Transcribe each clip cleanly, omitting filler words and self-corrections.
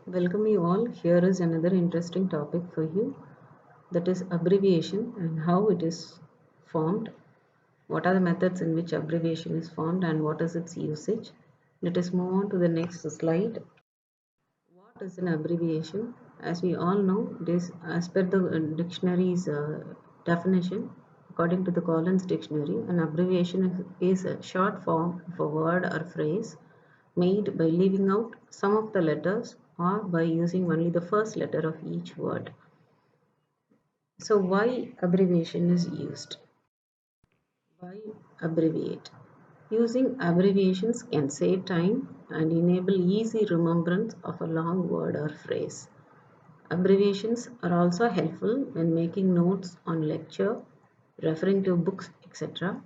Welcome you all. Here is another interesting topic for you, that is abbreviation and how it is formed. What are the methods in which abbreviation is formed and what is its usage? Let us move on to the next slide. What is an abbreviation? As we all know, it is as per the dictionary's definition, according to the Collins Dictionary, an abbreviation is a short form of a word or phrase made by leaving out some of the letters or by using only the first letter of each word. So, why abbreviation is used? Why abbreviate? Using abbreviations can save time and enable easy remembrance of a long word or phrase. Abbreviations are also helpful when making notes on lecture, referring to books, etc.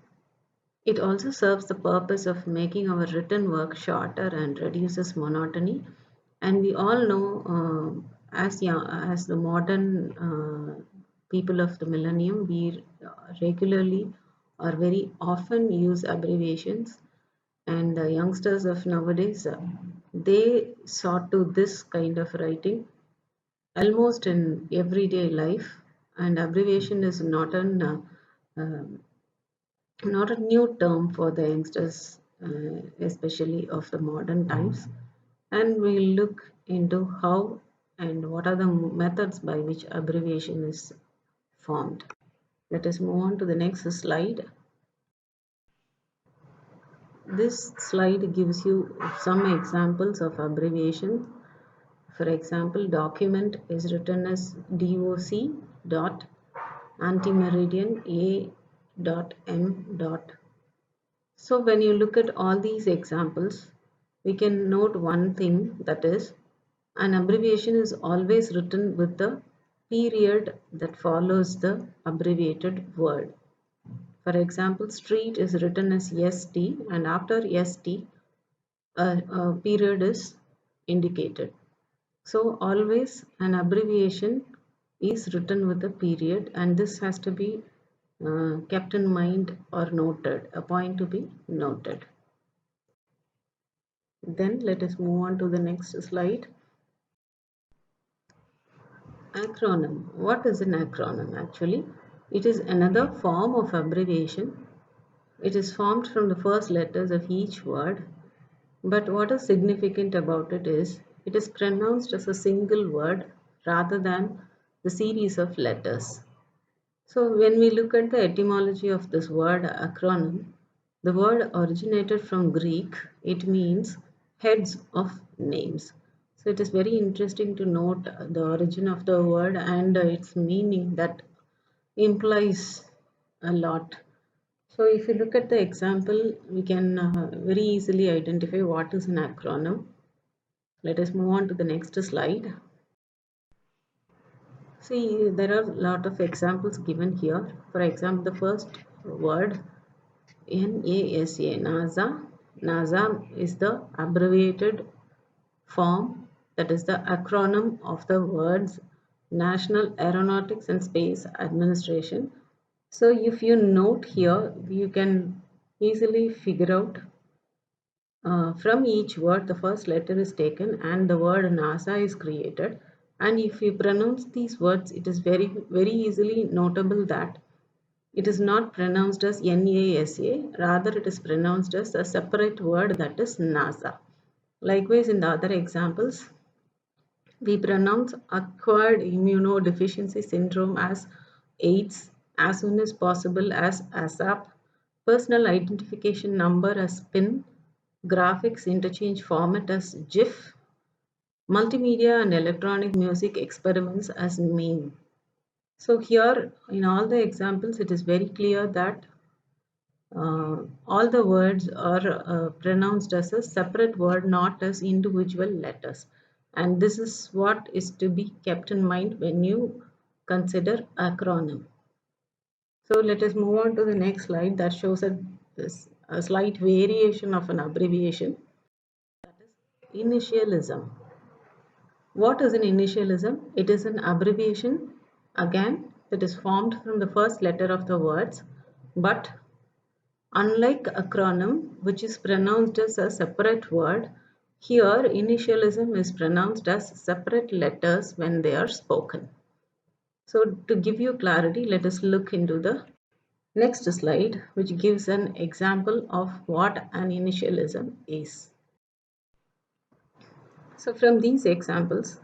It also serves the purpose of making our written work shorter and reduces monotony. And we all know, as the modern people of the millennium, we regularly or very often use abbreviations. And the youngsters of nowadays, they sort to this kind of writing almost in everyday life. And abbreviation is um, not a new term for the youngsters, especially of the modern times. And we'll look into how and what are the methods by which abbreviation is formed. Let us move on to the next slide. This slide gives you some examples of abbreviation. For example, document is written as DOC dot antimeridian A dot M dot. So when you look at all these examples, we can note one thing, that is, an abbreviation is always written with the period that follows the abbreviated word. For example, street is written as ST and after ST a period is indicated. So always an abbreviation is written with a period and this has to be kept in mind or noted, a point to be noted. Then let us move on to the next slide. Acronym. What is an acronym actually? It is another form of abbreviation. It is formed from the first letters of each word. But what is significant about it is pronounced as a single word rather than the series of letters. So when we look at the etymology of this word acronym, the word originated from Greek. It means heads of names. So it is very interesting to note the origin of the word and its meaning that implies a lot. So if you look at the example, we can very easily identify what is an acronym. Let us move on to the next slide. See, there are a lot of examples given here. For example, the first word NASA, NASA. NASA is the abbreviated form, that is the acronym of the words National Aeronautics and Space Administration. So if you note here, you can easily figure out from each word the first letter is taken and the word NASA is created. And if you pronounce these words, it is very easily notable that it is not pronounced as NASA, rather it is pronounced as a separate word, that is NASA. Likewise, in the other examples, we pronounce acquired immunodeficiency syndrome as AIDS as soon as possible as ASAP, personal identification number as PIN, graphics interchange format as GIF, multimedia and electronic music experiments as meme. So here in all the examples, it is very clear that all the words are pronounced as a separate word, not as individual letters. And this is what is to be kept in mind when you consider acronym. So let us move on to the next slide that shows a slight variation of an abbreviation. Initialism. What is an initialism? It is an abbreviation, again, that is formed from the first letter of the words, but unlike acronym, which is pronounced as a separate word, Here, initialism is pronounced as separate letters when they are spoken. So to give you clarity, let us look into the next slide, which gives an example of what an initialism is. So from these examples,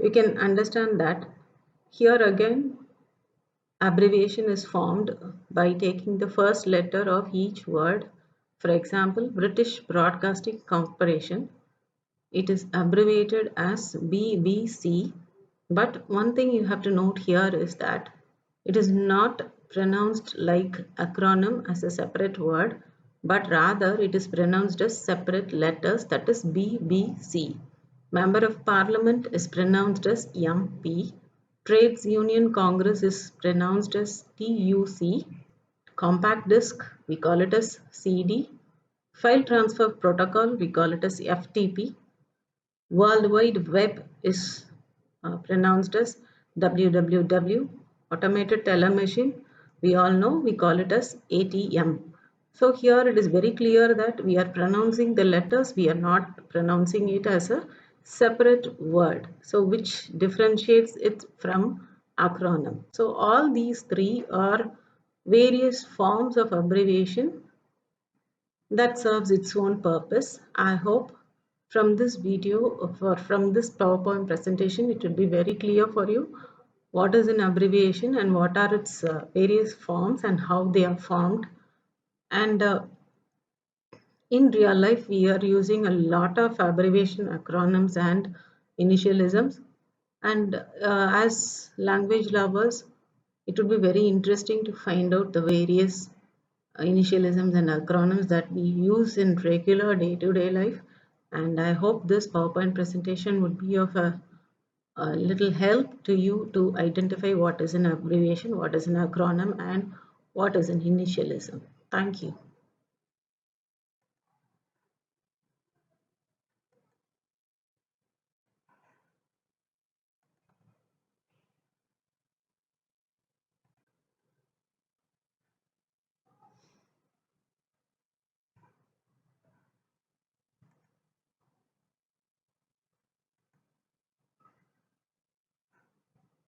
you can understand that here again, abbreviation is formed by taking the first letter of each word. For example, British Broadcasting Corporation, it is abbreviated as BBC. But one thing you have to note here is that it is not pronounced like acronym as a separate word, but rather it is pronounced as separate letters, that is BBC. Member of Parliament is pronounced as MP. Trades Union Congress is pronounced as TUC. Compact disc, we call it as CD. File transfer protocol, we call it as FTP. World Wide Web is pronounced as www. Automated teller machine, we all know, we call it as ATM. So here it is very clear that we are pronouncing the letters, we are not pronouncing it as a separate word. So which differentiates it from acronym. So all these three are various forms of abbreviation that serves its own purpose. I hope from this video or from this PowerPoint presentation, it will be very clear for you what is an abbreviation and what are its various forms and how they are formed. And in real life, we are using a lot of abbreviation acronyms and initialisms. And as language lovers, it would be very interesting to find out the various initialisms and acronyms that we use in regular day-to-day life. And I hope this PowerPoint presentation would be of a little help to you to identify what is an abbreviation, what is an acronym, and what is an initialism. Thank you.